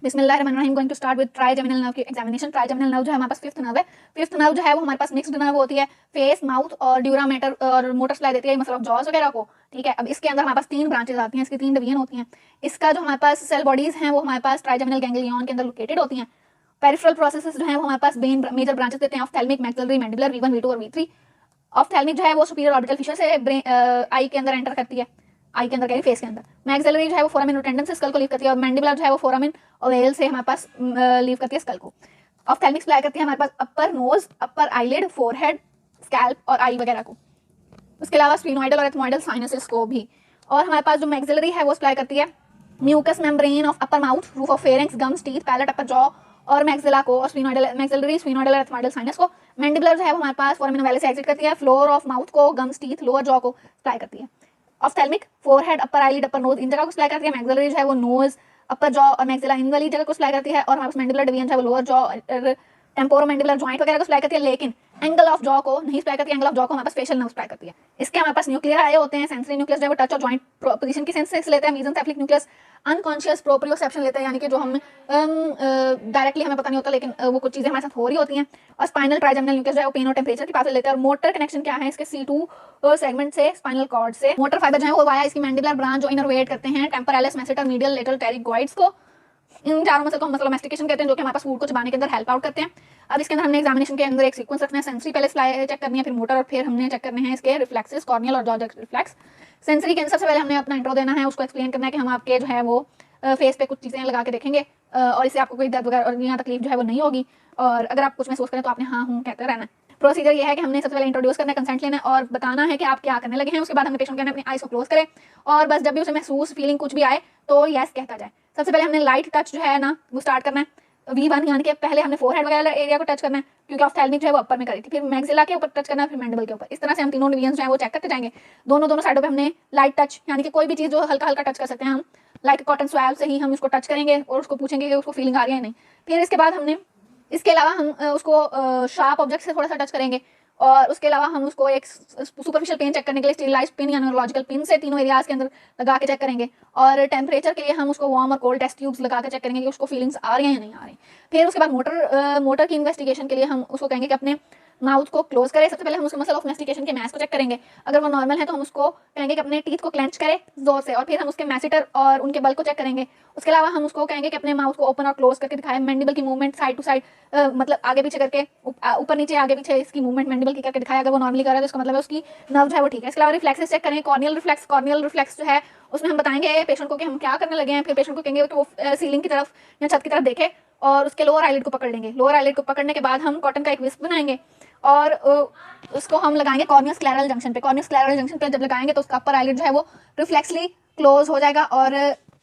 बिस्मिल्लाहिर्रहमानिर्रहीम। Going to start with trigeminal nerve की examination. Trigeminal nerve जो है हमारे पास फिफ्थ नर्व है। फिफ्थ नर्व जो है वो हमारे पास मिक्स्ड नर्व होती है, फेस, माउथ और ड्यूरा मैटर और मोटर सप्लाई देती है, मतलब जॉस वगैरह को। ठीक है, अब इसके अंदर हमारे पास तीन ब्रांचेज आती हैं, इसकी तीन डिवीजन होती हैं। इसका जो हमारे पास सेल बॉडीज हैं वो हमारे पास ट्राइजेमिनल गैंग्लियन के अंदर लोकेटेड होती हैं। पेरिफेरल प्रोसेसेस जो है वो हमारे पास मेजर ब्रांचेस देते हैं, ऑफ्थैल्मिक, मैक्सिलरी, मैंडिबुलर, V1, V2 और V3। ऑफ्थैल्मिक जो है वो सुपीरियर ऑर्बिटल फिशर से आई के अंदर एंटर करती है, आई के अंदर कहीं फेस के अंदर। मैक्सिलरी जो है वो फोरामेन रोटेंडम से स्कल को लीव करती है, और मैंडिबुलर जो है वो फोरामेन ओवेल से हमारे पास लीव करती है स्कल को। ऑफ्थैल्मिक सप्लाई करती है हमारे पास upper nose, upper eyelid, forehead, scalp और आई वगैरह को। उसके अलावा स्फीनोइडल और एथमोइडल साइनसेस को भी। और हमारे पास जो मैक्सिलरी है वो सप्लाई करती है mucous membrane of upper mouth, roof of pharynx, gums, teeth, palate, upper jaw और मैक्सिला को, और मैक्सिलरी, स्फीनोइडल और एथमोइडल साइनस को। मैंडिबुलर जो है वो हमारे पास फोरामेन ओवेल से एग्जिट करती है, फ्लोर ऑफ माउथ को, गम्स, टीथ, लोअर जॉ को सप्लाई करती है। ऑफ्थैल्मिक फोरहेड, अपर आईलिड, अपर नोज इन जगह को सप्लाई करती है। मैक्सिलरी जो है वो नोज, अपर जॉ और मैक्सिला इन वाली जगह को सप्लाई करती है। और हमारे पास मैंडिबुलर डिवीजन जो है वो लोअर जॉ, टेम्पोरोमैंडिबुलर जॉइंट वगैरह को सप्लाई करती है, लेकिन एंगल ऑफ जॉ को नहीं सप्लाई करती है। एंगल ऑफ जॉ को हमारे पास फेशियल नर्व सप्लाई करती है। इसके हमारे पास न्यूक्लियर आए होते हैं। सेंसरी न्यूक्लियस जो है वो टच और जॉइंट पोजीशन की सेंस से लेते हैं। मेसेंसेफलिक न्यूक्लियस अनकॉन्शियस प्रोप्रियोसेप्शन लेते हैं, यानी कि जो हम डायरेक्टली हमें पता नहीं होता, लेकिन वो कुछ चीजें हमारे साथ हो रही होती हैं। और स्पाइनल ट्राइजेमिनल न्यूक्लियस जो है वो पेन और टेम्परेचर की पास लेते हैं। और मोटर कनेक्शन क्या है इसके C2 सेगमेंट से स्पाइनल कॉर्ड से। मोटर फाइबर जो है वो वाया इसकी मैंडिबुलर ब्रांच जो इनरवेट करते हैं टेम्पोरालिस, मैसेटर, मीडियल, लेटरल टेरिगोइड्स को। इन चारों मसल को हम मसल मैस्टिकेशन कहते हैं, जो कि हमारे पास फूड को चबाने के अंदर हेल्प आउट करते हैं। अब इसके अंदर हमने एग्जामिनेशन के अंदर एक सीक्वेंस रखना है। सेंसरी पहले चेक करनी है, फिर मोटर, और फिर हमने चेक करने हैं इसके रिफ्लेक्सेस, कॉर्नियल और जॉर्जर रिफ्लेक्स। सेंसरी के सबसे पहले हमने अपना इंट्रो देना है, उसको एक्सप्लेन करना है कि हम आपके जो है वो फेस पे कुछ चीजें लगा के देखेंगे, और इससे आपको कोई दर्द वगैरह और यहाँ तकलीफ जो है वो नहीं होगी। और अगर आप कुछ महसूस करें तो आपने हाँ हूँ कहते रहना है। प्रोसीजर ये है कि हमने सबसे पहले इंट्रोड्यूस करना है, कंसेंट लेना है और बताना है कि आप क्या करने लगे हैं। उसके बाद हमने पेशेंट कहना है अपनी आईज को क्लोज करें, और बस जब भी उसे महसूस फीलिंग कुछ भी आए तो यस कहता जाए। सबसे पहले हमने लाइट टच जो है ना वो स्टार्ट करना है। V1 यानी कि पहले हमने फोरहेड वगैरह एरिया को टच करना है, क्योंकि ऑफ्थैल्मिक जो है वो अपर में करी थी। फिर मैक्सिला के ऊपर टच करना है, फिर मैंडिबल के ऊपर। इस तरह से हम तीनों डिवीजन जो है वो चेक करते जाएंगे। दोनों साइडों पे हमने लाइट टच, यानी कि कोई भी चीज जो हल्का हल्का टच कर सकते हैं हम, लाइक कॉटन स्वैब से ही हम उसको टच करेंगे और उसको पूछेंगे कि उसको फीलिंग आ रही है नहीं। फिर इसके बाद हमने इसके अलावा हम उसको शार्प ऑब्जेक्ट से थोड़ा सा टच करेंगे, और उसके अलावा हम उसको एक सुपरफिशियल पेन चेक करने के लिए स्टीरिलाइज्ड पिन या न्यूरोलॉजिकल पिन से तीनों एरियाज के अंदर लगा के चेक करेंगे। और टेम्परेचर के लिए हम उसको वार्म और कोल्ड टेस्ट ट्यूब्स लगा के चेक करेंगे कि उसको फीलिंग्स आ रही हैं या नहीं आ रही। फिर उसके बाद मोटर की इन्वेस्टिगेशन के लिए हम उसको कहेंगे कि अपने माउथ को क्लोज करें। सबसे पहले हम उसके मसल ऑफ मैस्टिकेशन के मैस को चेक करेंगे। अगर वो नॉर्मल है तो हम उसको कहेंगे कि अपने टीथ को क्लेंच करे जोर से, और फिर हम उसके मैसेटर और उनके बल को चेक करेंगे। उसके अलावा हम उसको कहेंगे कि अपने माउथ को ओपन और क्लोज करके दिखाएं। मैंडिबल की मूवमेंट साइड टू साइड, मतलब आगे पीछे करके, ऊपर नीचे आगे पीछे इसकी मूवमेंट मैंडिबल की करके दिखाया। अगर वो नॉर्मली कर रहा है तो इसका मतलब है उसकी नर्व जो है वो ठीक है। इसके अलावा रिफ्लेक्सेस चेक करें। कॉर्नियल रिफ्लेक्स जो है उसमें हम बताएंगे पेशेंट को कि हम क्या करने लगे हैं। फिर पेशेंट को कहेंगे कि वो सीलिंग की तरफ या छत की तरफ देखे, और उसके लोअर आईलिड को पकड़ लेंगे। लोअर आईलिड को पकड़ने के बाद हम कॉटन का एक विस्क बनाएंगे, और उसको हम लगाएंगे कॉर्नियस स्क्लेरल जंक्शन पे। कॉर्नियस स्क्लेरल जंक्शन पे जब लगाएंगे तो उसका अपर आईलिड जो है वो रिफ्लेक्सली क्लोज हो जाएगा, और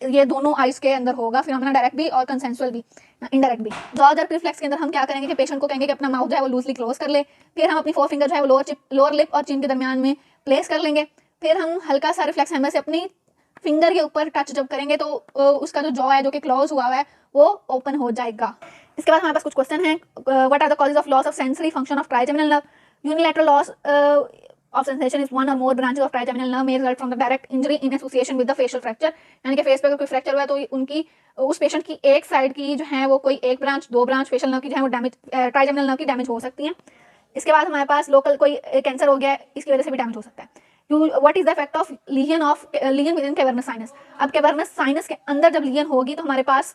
ये दोनों आईज के अंदर होगा फिनोमेना, डायरेक्ट भी और कंसेंसुअल भी, इनडायरेक्ट भी। जॉर्जर रिफ्लेक्स के अंदर हम क्या करेंगे कि पेशेंट को कहेंगे कि अपना माउथ जो है वो लूजली क्लोज कर ले। फिर हम अपनी फोर फिंगर जो है वो लोअर लिप और चिन के दरमियान में प्लेस कर लेंगे। फिर हम हल्का सा रिफ्लेक्स हैमर से अपनी फिंगर के ऊपर टच जब करेंगे तो उसका जो जॉ है जो कि क्लोज हुआ है वो ओपन हो जाएगा। इसके बाद हमारे पास कुछ क्वेश्चन है। What are the causes of loss of sensory function of trigeminal nerve? Unilateral loss of sensation is one or more branches of trigeminal nerve may result from the direct injury in association with the facial fracture। यानी कि face पे अगर कोई fracture हुआ है तो उनकी उस पेशेंट की एक साइड की जो है वो कोई एक ब्रांच, दो ब्रांच फेशियल नर्व की जो है वो डैमेज, ट्राइजेमिनल नर्व की डैमेज हो सकती है। इसके बाद हमारे पास लोकल कोई कैंसर हो गया, इसकी वजह से भी डैमेज हो सकता है। What is the effect of legion with in cavernous sinus? अब कैवर्नस साइनस के अंदर जब लीजन होगी तो हमारे पास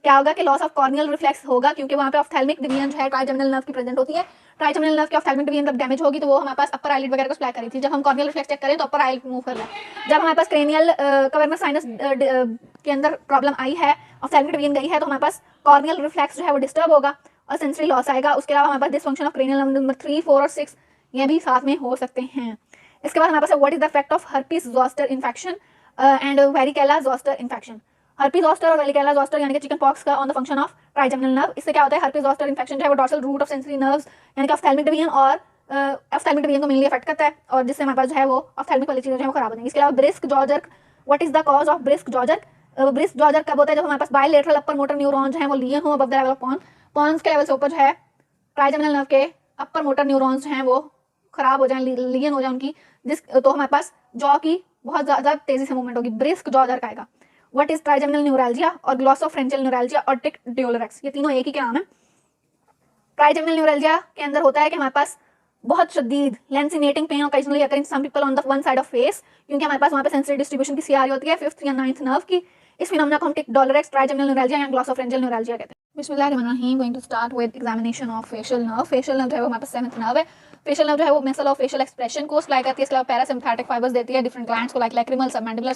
क्या होगा कि लॉस ऑफ कॉर्नियल रिफ्लेक्स होगा, क्योंकि वहाँ पे ऑफ्थैल्मिक डिवीजन जो है ट्राइजेमिनल नर्व की प्रेजेंट होती है। ट्राइजेमिनल नर्व की ऑफ्थैल्मिक डिवीजन जब डैमेज होगी तो वो हमारे पास अपर आईलिड वगैरह को सप्लाई करी थी। जब हम कॉर्नियल रिफ्लेक्स चेक करें तो अपर आईलिड मूव कर रहा है। जब हमारे पास क्रेनियल कैवर्नस साइनस के अंदर प्रॉब्लम आई है, ऑफ्थैल्मिक डिवीजन गई है, तो हमारे पास कॉर्नियल रिफ्लेक्स जो है वो डिस्टर्ब होगा और सेंसरी लॉस आएगा। उसके अलावा हमारे पास डिसफंक्शन ऑफ क्रेनियल नंबर 3, 4 और 6 ये भी साथ में हो सकते हैं। इसके बाद हमारे पास what is the effect of herpes zoster infection and varicella zoster infection? Herpes zoster और वेरिकेला जोस्टर यानी कि चिकन पॉक्स का on the function of trigeminal nerve. इससे क्या होता है? हर्पीस जोस्टर इन्फेक्शन जो है वो dorsal root of sensory nerves यानी कि ऑफ्थैल्मिक डिवीजन और ऑफ्थैल्मिक डिवीजन को मेनली अफेक्ट करता है, और जिससे हमारे पास जो है वो ऑफ्थैल्मिक वाली चीजें जो है वो खराब हो जाएंगी। इसके अलावा brisk jaw jerk, what is the cause of brisk jaw jerk? Brisk jaw jerk कब होता है? जब हमारे पास बायलेटरल अपर मोटर न्यूरॉन जो है वो लीन हो above the level of pons के लेवल से ऊपर जो है ट्राइजेमिनल नर्व के अपर मोटर न्यूरॉन्स जो हैं वो खराब हो जाए, लीन हो जाए उनकी, तो हमारे पास जॉ की बहुत ज्यादा तेजी से मूवमेंट होगी, ब्रिस्क जॉ आएगा। व्हाट इज ट्राइजेमिनल न्यूरैल्जिया और ग्लॉसोफ्रेंजियल न्यूरैल्जिया और टिक ड्यूलरेक्स, ये तीनों एक ही के नाम है। ट्राइजेमिनल न्यूरैल्जिया के अंदर होता है कि हमारे पास बहुत शदीद lancinating pain occasionally occurring some people on the one side of face, क्योंकि हमारे पास वहाँ पे सेंसरी डिस्ट्रीब्यूशन की सीआर होती है 5th या 9th नर्व की। इस फिनोमेना को हम टिक ड्यूलरेक्स, ट्राइजेमिनल न्यूरैल्जिया या ग्लॉसोफ्रेंजियल न्यूरैल्जिया कहते हैं। बिस्मिल्लाहिर्रहमानिर्रहीम, going to start with examination of facial nerve. Facial nerve जो है वो हमारे पास 7th नर्व है। फेशियल नर्व जो है वो मसल ऑफ फेशियल एक्सप्रेशन को सप्लाई करती है, इसके अलावा पैरासिम्पैथिक फाइबर्स देती है डिफरेंट ग्लैंड्स को, like lacrimal, submandibular,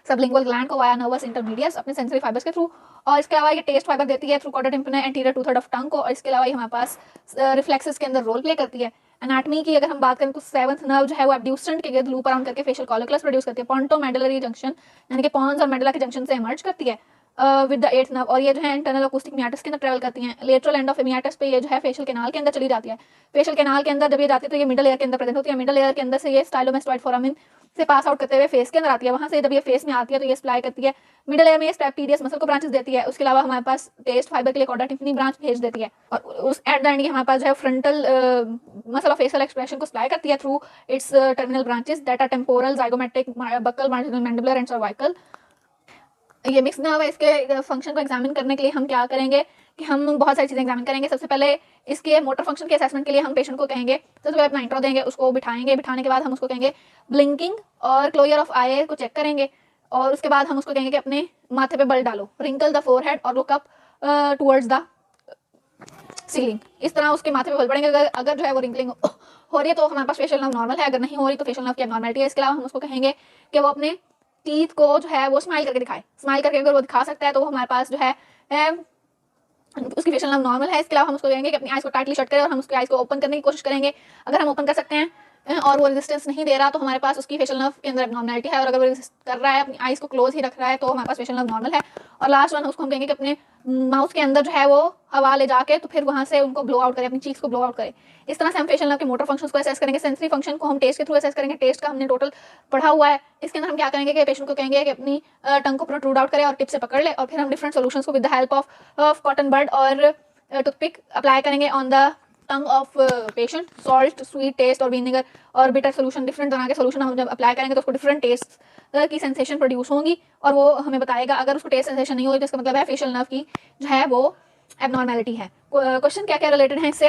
sublingual gland को वाया नर्वस इंटरमीडियस अपने सेंसरी फाइबर्स के थ्रू। और इसके अलावा ये टेस्ट फाइबर देती है through chorda tympani anterior 2/3 of tongue को। और इसके अलावा ये हमारे पास रिफ्लेक्सेस के अंदर रोल प्ले करती है। एनाटमी की अगर हम बात करें तो 7th नर्व जो है वो एब्ड्यूसेंट के गिर्द लूप अराउंड करके फेशियल कॉलिकुलस प्रोड्यूस करती है। पोंटो मेडुलरी जंक्शन यानी कि पॉन्स और मेडुला के जंक्शन से इमर्ज करती है विद द 8th नर्व। और ये जो है इंटरनल अकूस्टिक मियाटिस के अंदर ट्रैवल करती हैं। लेटरल एंड ऑफ मियाटिस पे ये जो है फेशियल कैनाल के अंदर चली जाती है। फेशियल कैनाल के अंदर जब ये जाती है तो ये मिडल एयर के अंदर प्रेजेंट होती है। मिडल एयर के अंदर से ये स्टाइलोमेस्टॉइड फोरामिन से पास आउट करते हुए फेस के अंदर आती है। वहां से जब ये फेस में आती है तो ये सप्लाई करती है मिडल एयर में ये स्टेपीडियस मसल को ब्रांचेस देती है। उसके अलावा हमारे पास टेस्ट फाइबर के लिए कॉर्डा टिम्पनी ब्रांच भेज देती है। और उस एट द एंड हमारे पास जो है frontal muscle of facial expression को सप्लाई करती है through its terminal branches that are temporal, zygomatic, buccal, marginal mandibular and cervical. ये मिक्स नर्व है। इसके फंक्शन को एग्जामिन करने के लिए हम क्या करेंगे कि हम बहुत सारी चीजें एग्जामिन करेंगे। सबसे पहले इसके मोटर फंक्शन के असेसमेंट के लिए हम पेशेंट को कहेंगे, सबसे पहले अपना इंट्रो देंगे, उसको बिठाएंगे। बिठाने के बाद हम उसको कहेंगे ब्लिंकिंग और क्लोजर ऑफ आई को चेक करेंगे। और उसके बाद हम उसको कहेंगे कि अपने माथे पे बल डालो, रिंकल द फोरहेड और look up towards the ceiling. इस तरह उसके माथे पे बल पड़ेंगे। अगर जो है वो रिंकलिंग हो रही है तो हमारे पास फेशियल नर्व नॉर्मल है, अगर नहीं हो रही तो फेशियल नर्व की एबनॉर्मलिटी है। इसके अलावा हम उसको कहेंगे कि वो अपने टीथ को जो है वो स्माइल करके दिखाए। स्माइल करके अगर वो दिखा सकता है तो वो हमारे पास जो है उसकी फेशियल नर्व नॉर्मल है। इसके अलावा हम उसको कहेंगे कि अपनी आइज को टाइटली शट करें और हम उसकी आइज को ओपन करने की कोशिश करेंगे। अगर हम ओपन कर सकते हैं और वो रेजिस्टेंस नहीं दे रहा तो हमारे पास उसकी फेशियल नर्व के अंदर एबनॉर्मलिटी है। और अगर वो रेजिस्ट कर रहा है, अपनी आइज को क्लोज ही रख रहा है, तो हमारे पास फेशियल नर्व नॉर्मल है। और लास्ट वन उसको हम कहेंगे कि अपने माउथ के अंदर जो है वो हवा ले जाके तो फिर वहां से उनको ब्लो आउट करें, अपनी चीक्स को ब्लो आउट करें। इस तरह से हम फेशियल नर्व के मोटर फंक्शंस को असेस करेंगे। सेंसरी फंक्शन को हम टेस्ट के थ्रू असेस करेंगे। टेस्ट का हमने टोटल पढ़ा हुआ है। इसके अंदर हम क्या करेंगे कि पेशेंट को कहेंगे कि अपनी टंग को प्रोट्रूड आउट करे और टिप से पकड़ ले। और फिर हम डिफरेंट सॉल्यूशंस को with the help of cotton bud और टूथपिक अप्लाई करेंगे on the tongue of patient. Salt, sweet taste और विनेगर और बिटर सोल्यूशन, डिफरेंट तरह के सोल्यूशन हम जब अप्लाई करेंगे तो उसको डिफरेंट टेस्ट की सेंसेशन प्रोड्यूस होंगी और वो हमें बताएगा। अगर उसको टेस्ट सेंसेशन नहीं होगी तो इसका मतलब है फेशियल नर्व की जो है वो एबनॉर्मलिटी है। क्वेश्चन क्या क्या रिलेटेड है इससे?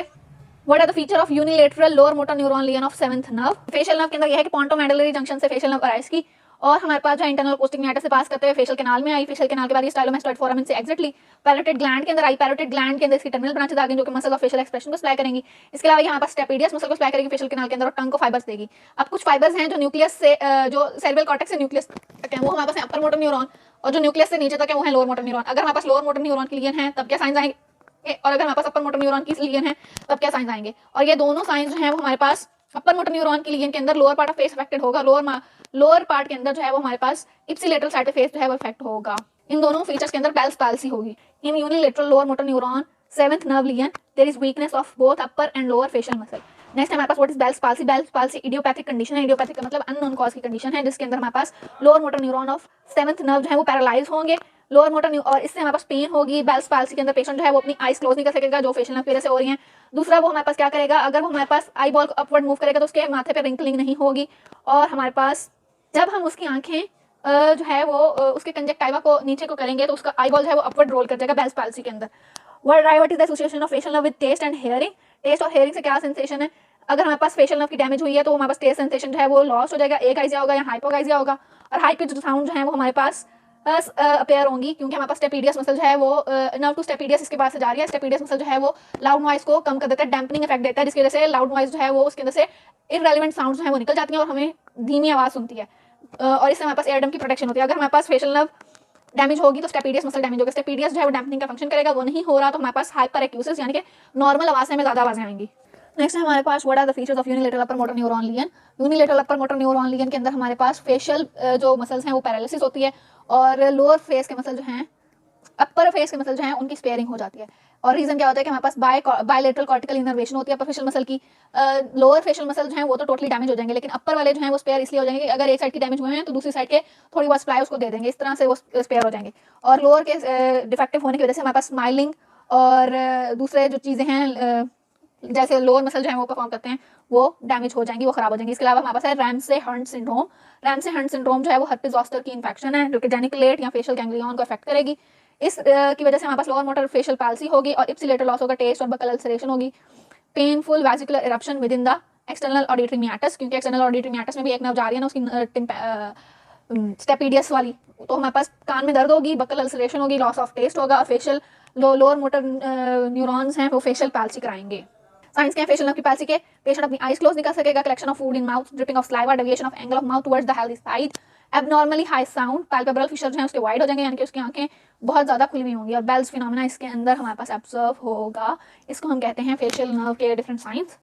What are the feature of unilateral lower motor neuron lesion of 7th nerve? Facial nerve के अंदर यह है कि पोंटो मेडुलरी जंक्शन से फेशियल नर्व अराइज की और हमारे पास जो इंटरनल अकूस्टिक मियाटिस से पास करते हुए फेशियल कैनाल में आई। फेशियल कैनाल के बाद ये स्टाइलोमेस्टॉइड फोरामिन से एग्जिट ली, पैरोटिड ग्लैंड के अंदर आई। पैरोटिड ग्लैंड के अंदर इसकी टर्मिनल ब्रांचेस आ गई जो कि मसल ऑफ फेशियल एक्सप्रेशन को सप्लाई करेंगी। इसके अलावा यहाँ पास स्टेपीडियस मसल को सप्लाई करेगी फेशियल कैनाल के अंदर और टंग को फाइबर्स देगी। अब कुछ फाइबर्स हैं जो न्यूक्लियस से जो सेरेब्रल कॉर्टेक्स से न्यूक्लियस तक है वो हमारे पास अपर मोटर न्यूरॉन, और जो न्यूक्लियस से नीचे तक है वो है लोअर मोटर न्यूरॉन। अगर हमारे पास लोअर मोटर न्यूरॉन की लियन है तब क्या साइंस आएंगे, और अगर हमारे पास अपर मोटर न्यूरॉन की लियन है तब क्या साइंस आएंगे। और ये दोनों साइंस जो है वो हमारे पास अपर मोटर न्यूरॉन की लियन के अंदर lower part of face affected होगा, लोअर पार्ट के अंदर जो है वो हमारे पास इप्सिलेटरल साइड ऑफ फेस जो है वो इफेक्ट होगा। इन दोनों फीचर्स के अंदर बेल्स पाल्सी होगी। In unilateral lower motor neuron 7th nerve lesion there is weakness of both upper and lower facial muscle. Next हमारे पास what is Bell's palsy? Bell's palsy idiopathic condition है। Idiopathic का मतलब unknown cause की condition है जिसके अंदर हमारे पास lower motor neuron of 7th nerve जो है वो पैरालाइज होंगे लोअर मोटर और इससे हमारे पास पेन होगी। बेल्स पाल्सी के अंदर पेशेंट जो है वो अपनी आईज क्लोज नहीं कर सकेगा जो फेशियल नर्व की वजह से हो रही है। दूसरा वो हमारे पास क्या करेगा, अगर वो हमारे पास आई बॉल को अपवर्ड मूव करेगा तो उसके माथे पे रिंकलिंग नहीं होगी। और हमारे पास जब हम उसकी आंखें जो है वो उसके कंजक्टिवा को नीचे को करेंगे तो उसका आई बॉल जो है वो अपवर्ड रोल कर जाएगा बेल्स पाल्सी के अंदर। What is the association of facial nerve with taste and hearing? Taste और हियरिंग से क्या सेंसेशन है? अगर हमारे पास फेशियल नर्व की डैमेज हुई है तो हमारे पास टेस्ट सेंसेशन जो है वो लॉस हो जाएगा, एगाइजिया होगा या हाइपोगाइजिया होगा। और हाई पिच साउंड जो है वो हमारे पास अपेयर होंगी क्योंकि हमारे पास स्टेपीडियस मसल जो है वो नर्व टू स्टेपीडियस इसके पास से जा रही है। स्टेपीडियस मसल जो है वो लाउड नॉइज को कम कर देता है, डैम्पनिंग इफेक्ट देता है, जिसकी वजह से लाउड नॉइज जो है वो उसके अंदर से इररेलेवेंट साउंड जो है वो निकल जाती है और हमें धीमी आवाज सुनती है। और इससे हमारे पास एयरडम की प्रोटेक्शन होती है। अगर हमारे पास फेशियल नर्व डैमेज होगी तो स्टेपीडियस मसल डैमेज होगा। स्टेपीडियस जो है वो डैम्पनिंग का फंक्शन करेगा, वो नहीं हो रहा तो हमारे पास हाइपर एक्यूसिस यानी कि नॉर्मल आवाज में ज्यादा आवाजें आएंगी। नेक्स्ट है हमारे पास what are the features of unilateral upper motor neuron lesion? Unilateral upper motor neuron lesion के अंदर हमारे पास फेशियल जो मसल्स हैं वो पैरालिसिस होती है और लोअर फेस के मसल जो हैं, अपर फेस के मसल जो हैं उनकी स्पेयरिंग हो जाती है। और रीजन क्या होता है कि हमारे पास बायलेटरल कॉर्टिकल इनर्वेशन होती है अपर फेशियल मसल की। लोअर फेशियल मसल जो हैं वो तो टोटली डैमेज हो जाएंगे, लेकिन अपर वाले जो हैं वो स्पेयर इसलिए हो जाएंगे कि अगर एक साइड की डैमेज हुए हैं तो दूसरी साइड के थोड़ी बहुत सप्लाई उसको दे देंगे, इस तरह से वो स्पेयर हो जाएंगे। और लोअर के डिफेक्टिव होने की वजह से हमारे पास स्माइलिंग और दूसरे जो चीज़ें हैं जैसे लोअर मसल जो है वो परफॉर्म करते हैं वो डैमेज हो जाएंगी, वो खराब हो जाएंगी। इसके अलावा हमारे पास है Ramsay Hunt syndrome. Ramsay Hunt syndrome जो है वो हर्पिस ज़ोस्टर की इन्फेक्शन है जो कि जेनिकुलेट या फेशियल गैंग्लियन को अफेक्ट करेगी। इस की वजह से हमारे पास लोअर मोटर फेशियल पैल्सी होगी और इप्सिलेटर लॉस होगा, टेस्ट और बकल अल्सरेशन होगी, painful vesicular eruption within the external auditory meatus, क्योंकि एक्सटर्नल ऑडिटरी मियाटस में भी एक नर्व जा रही है ना उसकी स्टेपीडियस वाली, तो हमारे पास कान में दर्द होगी, बकल अल्सरेशन होगी, लॉस ऑफ टेस्ट होगा और फेशियल लोअर मोटर न्यूरॉन्स हैं वो फेशियल पैल्सी कराएंगे। साइंस के फेशियल नर्व की पैल्सी के पेशेंट अपनी आईज क्लोज नहीं कर सकेगा, collection of food in mouth, dripping of saliva, deviation of angle of mouth towards the healthy side, abnormally high sound, palpebral fissure जो है उसके वाइड हो जाएंगे यानी कि उसकी आंखें बहुत ज़्यादा खुली हुई होंगी और बेल्स फिनोमेना इसके अंदर हमारे पास ऑब्जर्व होगा। इसको हम कहते हैं फेशियल नर्व के डिफरेंट साइंस।